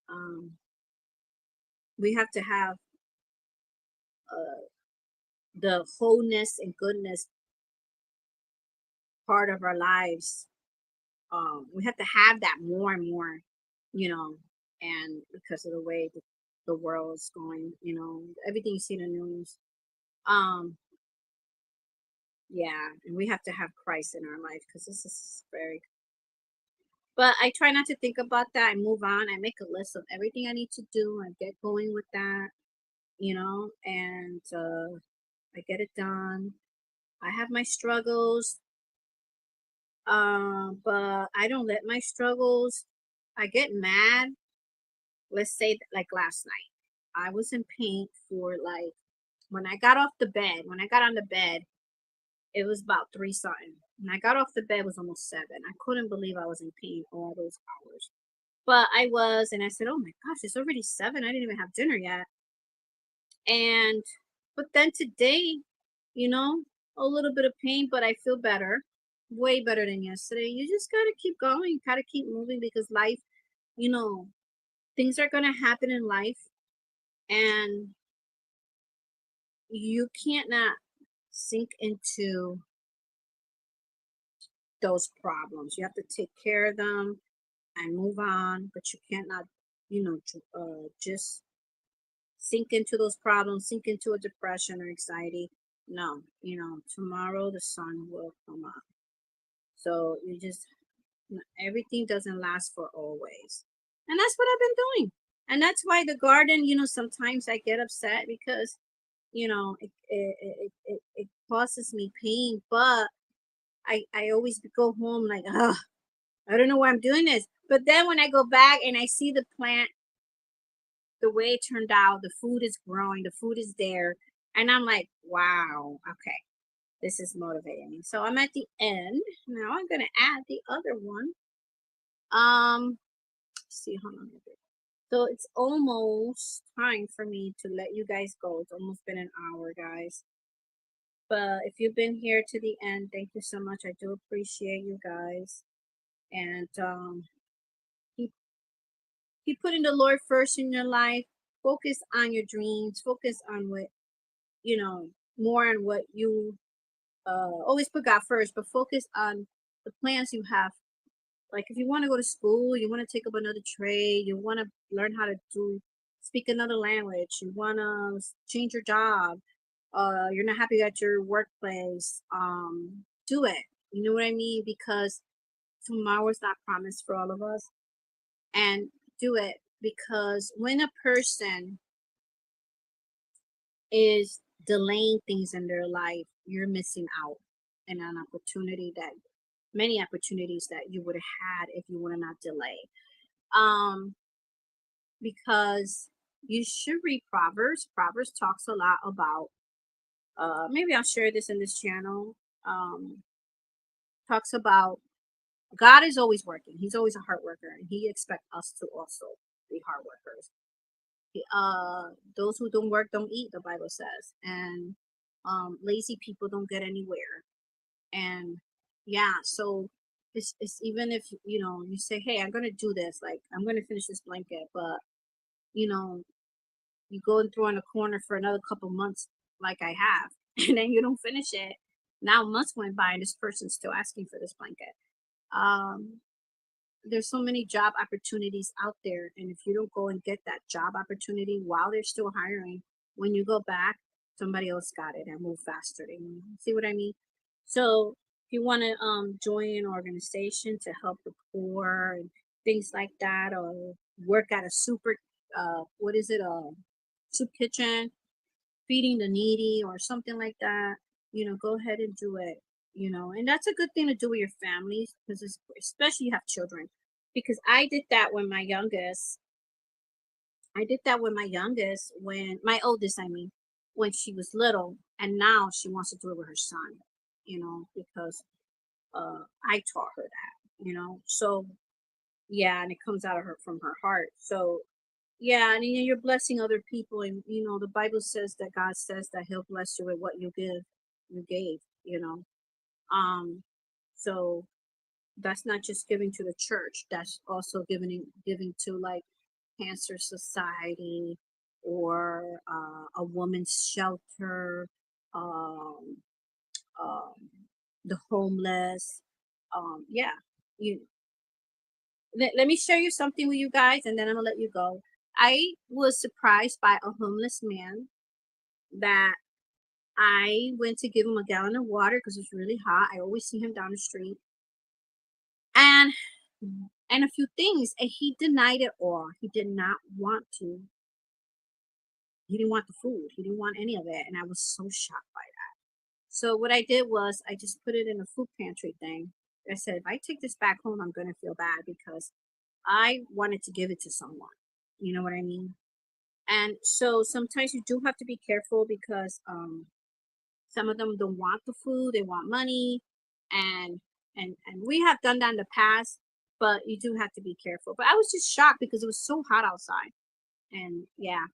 um, we have to have uh, the wholeness and goodness part of our lives. We have to have that more and more, you know, and because of the way the world is going, everything you see in the news. Um, yeah, and we have to have Christ in our life because this is very. But I try not to think about that. I move on. I make a list of everything I need to do and get going with that, and I get it done. I have my struggles, but I don't let my struggles. I get mad. Let's say like last night, I was in pain for like when I got off the bed. When I got on the bed, it was about three something. When I got off the bed, it was almost seven. I couldn't believe I was in pain all those hours. But I was, and I said, "Oh my gosh, it's already seven. I didn't even have dinner yet." And but then today, you know, a little bit of pain, but I feel better, way better than yesterday. You just gotta keep going, gotta keep moving because life, you know, things are gonna happen in life, and you can't not sink into those problems. You have to take care of them and move on, but you can't not, just sink into those problems, sink into a depression or anxiety. No, tomorrow the sun will come up. So everything doesn't last for always. And that's what I've been doing. And that's why the garden, sometimes I get upset because, it causes me pain, but I always go home like, oh, I don't know why I'm doing this. But then when I go back and I see the plant, the way it turned out, the food is growing, the food is there. And I'm like, wow, okay, this is motivating me. So I'm at the end. Now I'm going to add the other one. See how long it is. So it's almost time for me to let you guys go. It's almost been an hour, guys. But if you've been here to the end, thank you so much. I do appreciate you guys. And keep keep putting the Lord first in your life. Focus on your dreams. Focus on what more on what you always put God first, but focus on the plans you have. Like if you want to go to school, you want to take up another trade, you want to learn how to speak another language, you want to change your job, you're not happy at your workplace, do it. You know what I mean? Because tomorrow is not promised for all of us. And do it because when a person is delaying things in their life, you're missing out and an opportunity that many opportunities that you would have had if you would have not delayed. Um, because you should read Proverbs. Proverbs talks a lot about maybe I'll share this in this channel. Talks about God is always working. He's always a hard worker, and He expects us to also be hard workers. Those who don't work don't eat, the Bible says, and lazy people don't get anywhere. And yeah, so it's even if you say, hey, I'm gonna do this, like I'm gonna finish this blanket, but you know you go and throw in a corner for another couple months like I have, and then you don't finish it. Now months went by and this person's still asking for this blanket. um there's so many job opportunities out there, and if you don't go and get that job opportunity while they're still hiring, when you go back, somebody else got it and move faster than you. See what I mean? So if you want to join an organization to help the poor and things like that, or work at a super what is it, a soup kitchen, feeding the needy or something like that, go ahead and do it. And that's a good thing to do with your families, because especially you have children, because I did that when my oldest, I mean, when she was little, and now she wants to do it with her son, because I taught her that, you know. So yeah, and it comes out of her from her heart. So yeah, and you're blessing other people, and you know the Bible says that God says that He'll bless you with what you gave, you know. So that's not just giving to the church. That's also giving to like Cancer Society or a woman's shelter, um, um, the homeless. Yeah, you. Let me share you something with you guys, and then I'm gonna let you go. I was surprised by a homeless man that I went to give him a gallon of water because it's really hot. I always see him down the street, and a few things, and he denied it all. He did not want to. He didn't want the food. He didn't want any of it, and I was so shocked by that. So what I did was I just put it in a food pantry thing. I said, if I take this back home, I'm gonna feel bad because I wanted to give it to someone. You know what I mean? And so sometimes you do have to be careful because some of them don't want the food, they want money, and and we have done that in the past, but you do have to be careful. But I was just shocked because it was so hot outside, and yeah.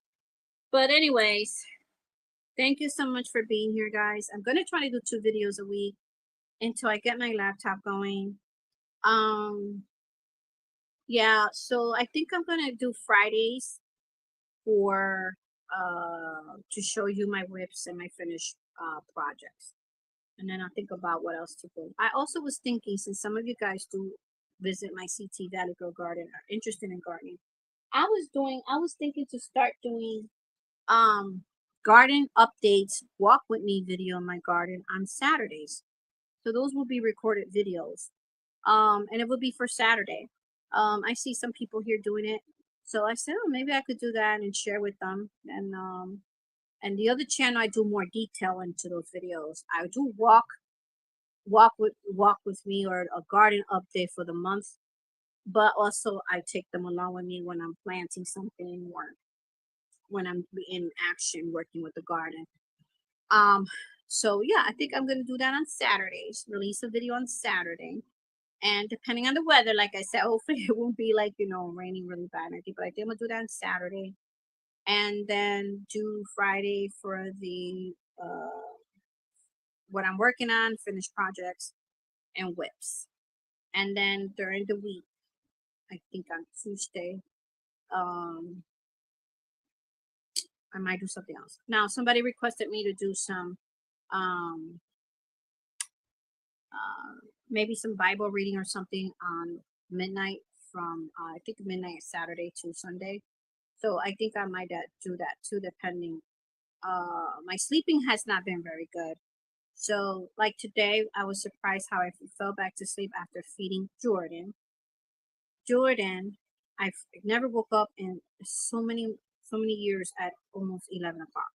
But anyways, thank you so much for being here, guys. I'm gonna try to do 2 videos a week until I get my laptop going. Um, yeah. So I think I'm gonna do Fridays for to show you my whips and my finished projects, and then I'll think about what else to do. I also was thinking, since some of you guys do visit my CT Valley Girl Garden, are interested in gardening, I was thinking to start doing um garden updates, walk with me video in my garden on Saturdays. So those will be recorded videos, and it will be for Saturday. I see some people here doing it, so I said, oh, maybe I could do that and share with them. And the other channel, I do more detail into those videos. I do walk with me, or a garden update for the month, but also I take them along with me when I'm planting something or when I'm in action working with the garden. Um, so yeah, I think I'm gonna do that on Saturdays. Release a video on Saturday. And depending on the weather, like I said, hopefully it won't be like, raining really bad or anything. But I think I'm gonna do that on Saturday. And then do Friday for the what I'm working on, finished projects and whips. And then during the week, I think on Tuesday, um, I might do something else. Now somebody requested me to do some um maybe some Bible reading or something on midnight from I think midnight Saturday to Sunday. So I think I might do that too, depending. My sleeping has not been very good. So like today, I was surprised how I fell back to sleep after feeding Jordan. Jordan, I've never woke up in so many years at almost 11 o'clock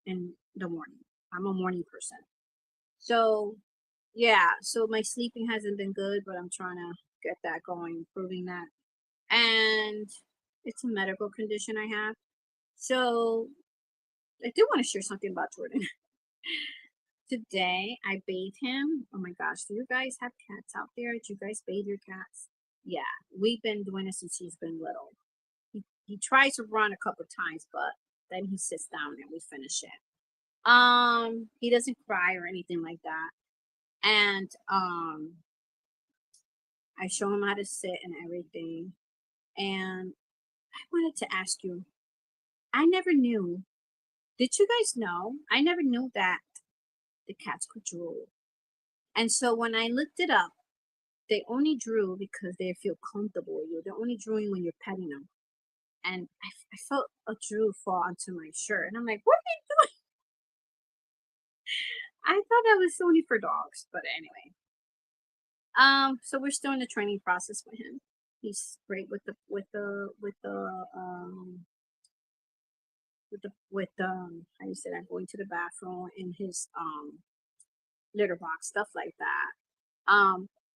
in the morning. I'm a morning person. So yeah, so my sleeping hasn't been good, but I'm trying to get that going, improving that. And it's a medical condition I have. So I do want to share something about Jordan. Today I bathed him. Oh my gosh, do you guys have cats out there? Do you guys bathe your cats? Yeah, we've been doing it since he's been little. He tries to run a couple times, but then he sits down and we finish it. He doesn't cry or anything like that. And I show him how to sit and everything. And I wanted to ask you, I never knew. Did you guys know? I never knew that the cats could drool. And so when I looked it up, they only drool because they feel comfortable with you. They're only drooling when you're petting them. And I felt a drool fall onto my shirt. And I'm like, what are they doing? I thought that was only for dogs. But anyway. So we're still in the training process with him. He's great with how you say that, going to the bathroom in his litter box, stuff like that.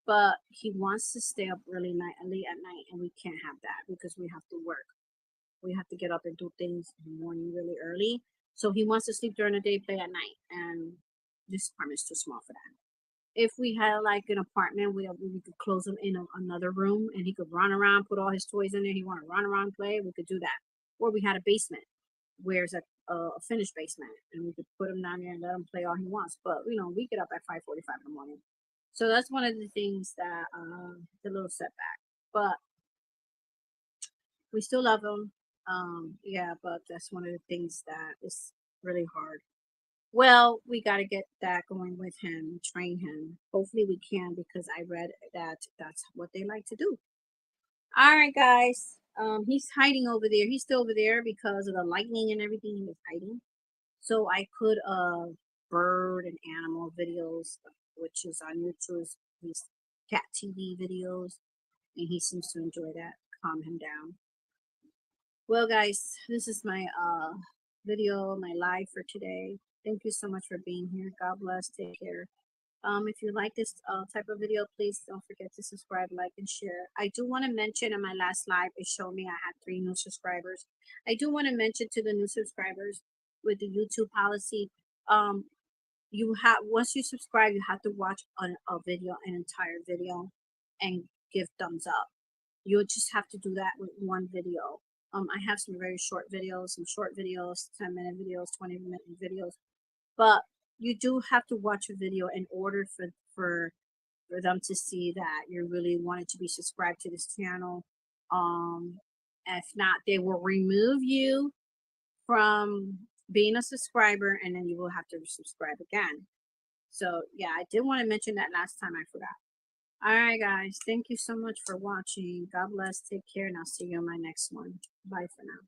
But he wants to stay up really late at night, and we can't have that because we have to work. We have to get up and do things in the morning really early. So he wants to sleep during the day, play at night, and this apartment is too small for that. if we had like an apartment, we could close him in another room and he could run around, put all his toys in there. He want to run around, play. We could do that. Or we had a basement, where's a finished basement, and we could put him down there and let him play all he wants. But you know, we get up at 5:45 in the morning, so that's one of the things that the little setback. But we still love him. Yeah, but that's one of the things that is really hard. Well, we got to get that going with him, train him. Hopefully we can, because I read that that's what they like to do. All right, guys. He's hiding over there. He's still over there because of the lightning and everything. He was hiding. So I put bird and animal videos, which is on YouTube. These cat TV videos, and he seems to enjoy that. Calm him down. Well, guys, this is my video, my live for today. Thank you so much for being here. God bless. Take care. If you like this type of video, please don't forget to subscribe, like, and share. I do want to mention in my last live, it showed me I had 3 new subscribers. I do want to mention to the new subscribers with the YouTube policy, you have, once you subscribe, you have to watch a video, an entire video, and give thumbs up. You'll just have to do that with one video. I have some very short videos, 10-minute videos, 20-minute videos, but you do have to watch a video in order for them to see that you really wanted to be subscribed to this channel. If not, they will remove you from being a subscriber, and then you will have to subscribe again. So yeah, I did want to mention that last time, I forgot. All right, guys, thank you so much for watching. God bless. Take care, and I'll see you on my next one. Bye for now.